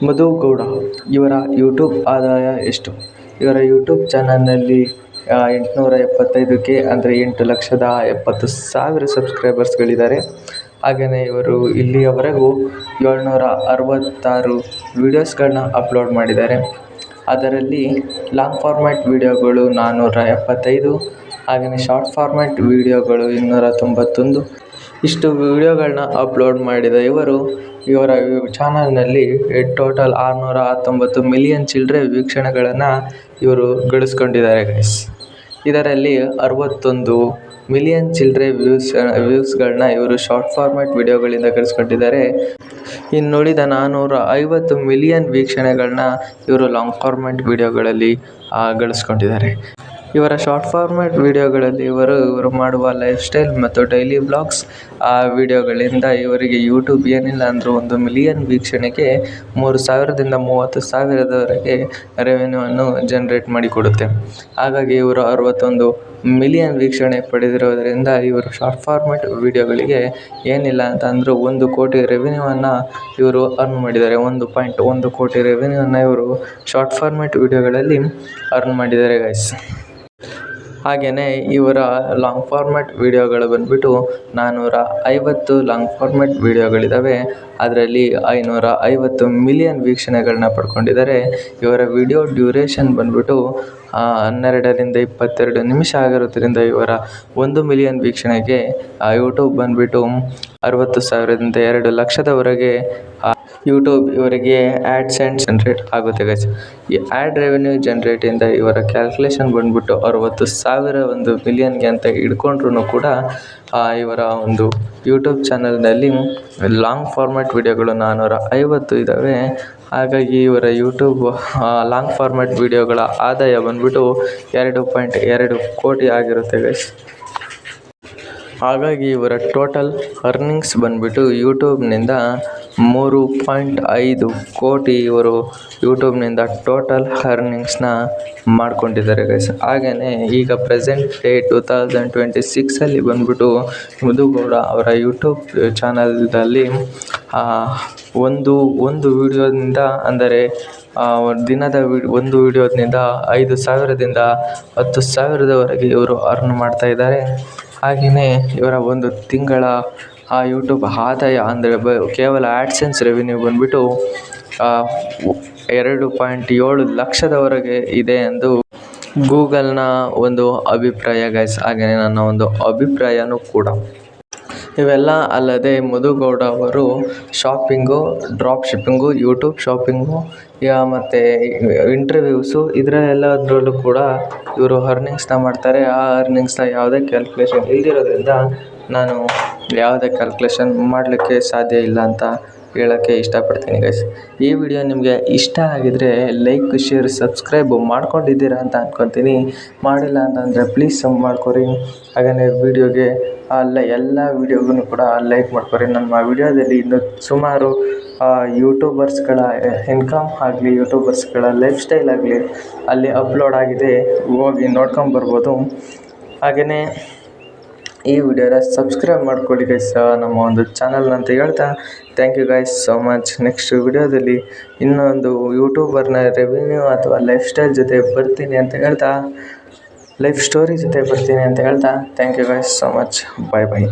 ಮಧು ಗೌಡ ಇವರ ಯೂಟ್ಯೂಬ್ ಆದಾಯ ಎಷ್ಟು? ಇವರ ಯೂಟ್ಯೂಬ್ ಚಾನಲ್ನಲ್ಲಿ 875K ಅಂದರೆ 8,70,000 ಸಬ್ಸ್ಕ್ರೈಬರ್ಸ್ಗಳಿದ್ದಾರೆ. ಹಾಗೆಯೇ ಇವರು ಇಲ್ಲಿಯವರೆಗೂ 766 ವೀಡಿಯೋಸ್ಗಳನ್ನ ಅಪ್ಲೋಡ್ ಮಾಡಿದ್ದಾರೆ. ಅದರಲ್ಲಿ ಲಾಂಗ್ ಫಾರ್ಮ್ಯಾಟ್ ವೀಡಿಯೋಗಳು 475, ಹಾಗೆಯೇ ಶಾರ್ಟ್ ಫಾರ್ಮ್ಯಾಟ್ ವೀಡಿಯೋಗಳು 291. ಇಷ್ಟು ವೀಡಿಯೋಗಳನ್ನ ಅಪ್ಲೋಡ್ ಮಾಡಿದ ಇವರ ಚಾನಲ್ನಲ್ಲಿ ಟೋಟಲ್ 619 ಮಿಲಿಯನ್ ಚಿಲ್ಲರೆ ವೀಕ್ಷಣೆಗಳನ್ನು ಇವರು ಗಳಿಸ್ಕೊಂಡಿದ್ದಾರೆ ಗೈಸ್. ಇದರಲ್ಲಿ 61 ಮಿಲಿಯನ್ ಚಿಲ್ಲರೆ ವ್ಯೂಸ್ಗಳನ್ನ ಇವರು ಶಾರ್ಟ್ ಫಾರ್ಮ್ಯಾಟ್ ವೀಡಿಯೋಗಳಿಂದ ಗಳಿಸ್ಕೊಂಡಿದ್ದಾರೆ. ಇನ್ನುಳಿದ 450 ಮಿಲಿಯನ್ ವೀಕ್ಷಣೆಗಳನ್ನ ಇವರು ಲಾಂಗ್ ಫಾರ್ಮ್ಯಾಟ್ ವೀಡಿಯೋಗಳಲ್ಲಿ ಗಳಿಸ್ಕೊಂಡಿದ್ದಾರೆ. ಇವರ ಶಾರ್ಟ್ ಫಾರ್ಮ್ಯಾಟ್ ವೀಡಿಯೋಗಳಲ್ಲಿ ಇವರು ಮಾಡುವ ಲೈಫ್ ಸ್ಟೈಲ್ ಮತ್ತು ಡೈಲಿ ವ್ಲಾಗ್ಸ್ ವೀಡಿಯೋಗಳಿಂದ ಇವರಿಗೆ ಯೂಟ್ಯೂಬ್ ಏನಿಲ್ಲ ಅಂದರೂ 1 ಮಿಲಿಯನ್ ವೀಕ್ಷಣೆಗೆ 3,000ದಿಂದ 30,000ದವರೆಗೆ ರೆವೆನ್ಯೂವನ್ನು ಜನರೇಟ್ ಮಾಡಿಕೊಡುತ್ತೆ. ಹಾಗಾಗಿ ಇವರು 61 ಮಿಲಿಯನ್ ವೀಕ್ಷಣೆ ಪಡೆದಿರೋದರಿಂದ ಇವರು ಶಾರ್ಟ್ ಫಾರ್ಮ್ಯಾಟ್ ವೀಡಿಯೋಗಳಿಗೆ ಏನಿಲ್ಲ ಅಂತ ಅಂದರೂ 1 ಕೋಟಿ ರೆವೆನ್ಯೂವನ್ನು ಇವರು ಅರ್ನ್ ಮಾಡಿದ್ದಾರೆ. 1.1 ಕೋಟಿ ರೆವೆನ್ಯೂವನ್ನು ಇವರು ಶಾರ್ಟ್ ಫಾರ್ಮ್ಯಾಟ್ ವೀಡಿಯೋಗಳಲ್ಲಿ ಅರ್ನ್ ಮಾಡಿದ್ದಾರೆ ಗೈಸ್. ಹಾಗೆಯೇ ಇವರ ಲಾಂಗ್ ಫಾರ್ಮ್ಯಾಟ್ ವೀಡಿಯೋಗಳು ಬಂದುಬಿಟ್ಟು 450 ಲಾಂಗ್ ಫಾರ್ಮ್ಯಾಟ್ ವೀಡಿಯೋಗಳಿದ್ದಾವೆ. ಅದರಲ್ಲಿ 550 ಮಿಲಿಯನ್ ವೀಕ್ಷಣೆಗಳನ್ನ ಪಡ್ಕೊಂಡಿದ್ದಾರೆ. ಇವರ ವಿಡಿಯೋ ಡ್ಯೂರೇಷನ್ ಬಂದುಬಿಟ್ಟು 12ರಿಂದ 22 ನಿಮಿಷ ಆಗಿರೋದ್ರಿಂದ ಇವರ 1 ಮಿಲಿಯನ್ ವೀಕ್ಷಣೆಗೆ ಯೂಟ್ಯೂಬ್ ಬಂದುಬಿಟ್ಟು 60,000ದಿಂದ 2 ಲಕ್ಷದವರೆಗೆ ಯೂಟ್ಯೂಬ್ ಇವರಿಗೆ ಆ್ಯಡ್ಸೆನ್ಸ್ ಜನ್ರೇಟ್ ಆಗುತ್ತೆ ಗೈಸ್. ಈ ಆ್ಯಡ್ ರೆವೆನ್ಯೂ ಜನ್ರೇಟಿಂದ ಇವರ ಕ್ಯಾಲ್ಕುಲೇಷನ್ ಬಂದುಬಿಟ್ಟು 60,000 1 ಮಿಲಿಯನ್ಗೆ ಅಂತ ಹಿಡ್ಕೊಂಡ್ರೂ ಕೂಡ ಇವರ ಒಂದು ಯೂಟ್ಯೂಬ್ ಚಾನಲ್ನಲ್ಲಿ ಲಾಂಗ್ ಫಾರ್ಮ್ಯಾಟ್ ವೀಡಿಯೋಗಳು 450 ಇದ್ದಾವೆ. ಹಾಗಾಗಿ ಇವರ ಯೂಟ್ಯೂಬ್ ಲಾಂಗ್ ಫಾರ್ಮ್ಯಾಟ್ ವೀಡಿಯೋಗಳ ಆದಾಯ ಬಂದುಬಿಟ್ಟು 2.2 ಕೋಟಿ ಆಗಿರುತ್ತೆ ಗೈಸ್. ಹಾಗಾಗಿ ಇವರ ಟೋಟಲ್ ಅರ್ನಿಂಗ್ಸ್ ಬಂದುಬಿಟ್ಟು ಯೂಟ್ಯೂಬ್ನಿಂದ 3.5 ಕೋಟಿ ಇವರು ಯೂಟ್ಯೂಬ್ನಿಂದ ಟೋಟಲ್ ಅರ್ನಿಂಗ್ಸ್ನ ಮಾಡ್ಕೊಂಡಿದ್ದಾರೆ ಗೈಸ್. ಹಾಗೆಯೇ ಈಗ ಪ್ರೆಸೆಂಟ್ ಡೇ 2026 ಬಂದುಬಿಟ್ಟು ಮಧು ಗೌಡ ಅವರ ಯೂಟ್ಯೂಬ್ ಚಾನಲ್ದಲ್ಲಿ ಒಂದು ವಿಡಿಯೋದಿಂದ ಅಂದರೆ ದಿನದ ಒಂದು ವಿಡಿಯೋದಿಂದ 5,000ದಿಂದ 10,000ದವರೆಗೆ ಇವರು ಅರ್ನ್ ಮಾಡ್ತಾಯಿದ್ದಾರೆ. ಹಾಗೆಯೇ ಇವರ ಒಂದು ತಿಂಗಳ ಯೂಟ್ಯೂಬ್ ಆದಾಯ ಅಂದರೆ ಕೇವಲ ಆ್ಯಡ್ಸೆನ್ಸ್ ರೆವಿನ್ಯೂ ಬಂದುಬಿಟ್ಟು 2.7 ಲಕ್ಷದವರೆಗೆ ಇದೆ ಎಂದು ಗೂಗಲ್ನ ಒಂದು ಅಭಿಪ್ರಾಯ ಗೈಸ್. ಹಾಗೆಯೇ ನನ್ನ ಒಂದು ಅಭಿಪ್ರಾಯನೂ ಕೂಡ. ಇವೆಲ್ಲ ಅಲ್ಲದೆ ಮಧು ಗೌಡ ಅವರು shopping, drop shipping, YouTube shopping ಮತ್ತು ಇಂಟರ್ವ್ಯೂಸು ಇದರಲ್ಲದರಲ್ಲೂ ಕೂಡ ಇವರು ಅರ್ನಿಂಗ್ಸ್ನ ಮಾಡ್ತಾರೆ. ಆ ಅರ್ನಿಂಗ್ಸ್ನ ಯಾವುದೇ ಕ್ಯಾಲ್ಕುಲೇಷನ್ ಇಲ್ದಿರೋದ್ರಿಂದ ನಾನು ಯಾವುದೇ ಕ್ಯಾಲ್ಕುಲೇಷನ್ ಮಾಡಲಿಕ್ಕೆ ಸಾಧ್ಯ ಇಲ್ಲ ಅಂತ ಹೇಳೋಕ್ಕೆ ಇಷ್ಟಪಡ್ತೀನಿ ಗೈಸ್. ಈ ವಿಡಿಯೋ ನಿಮಗೆ ಇಷ್ಟ ಆಗಿದರೆ ಲೈಕ್, ಶೇರ್, ಸಬ್ಸ್ಕ್ರೈಬ್ ಮಾಡ್ಕೊಂಡಿದ್ದೀರಾ ಅಂತ ಅಂದ್ಕೊತೀನಿ. ಮಾಡಿಲ್ಲ ಅಂತಂದರೆ ಪ್ಲೀಸ್ ಮಾಡ್ಕೊರಿ. ಹಾಗೆಯೇ ವಿಡಿಯೋಗೆ ಎಲ್ಲ ವಿಡಿಯೋಗೂ ಕೂಡ ಲೈಕ್ ಮಾಡ್ಕೊರಿ. ನಮ್ಮ ವಿಡಿಯೋದಲ್ಲಿ ಇನ್ನು ಸುಮಾರು ಯೂಟ್ಯೂಬರ್ಸ್ಗಳ ಇನ್ಕಮ್ ಆಗಲಿ, ಯೂಟ್ಯೂಬರ್ಸ್ಗಳ ಲೈಫ್ ಸ್ಟೈಲ್ ಆಗಲಿ ಅಲ್ಲಿ ಅಪ್ಲೋಡ್ ಆಗಿದೆ, ಹೋಗಿ ನೋಡ್ಕೊಂಬರ್ಬೋದು. ಹಾಗೆಯೇ ಈ ವಿಡಿಯೋನ ಸಬ್ಸ್ಕ್ರೈಬ್ ಮಾಡ್ಕೊಳ್ಳಿ ಗೈಸ್ ನಮ್ಮ ಒಂದು ಚಾನಲ್ನ ಅಂತ ಹೇಳ್ತಾ thank you guys so much. Next ವಿಡಿಯೋದಲ್ಲಿ ಇನ್ನೊಂದು ಯೂಟ್ಯೂಬರ್ನ ರೆವಿನ್ಯೂ ಅಥವಾ ಲೈಫ್ ಸ್ಟೈಲ್ ಜೊತೆ ಬರ್ತೀನಿ ಅಂತ ಹೇಳ್ತಾ, ಲೈಫ್ ಸ್ಟೋರಿ ಜೊತೆ ಬರ್ತೀನಿ ಅಂತ ಹೇಳ್ತಾ thank you guys so much. Bye bye.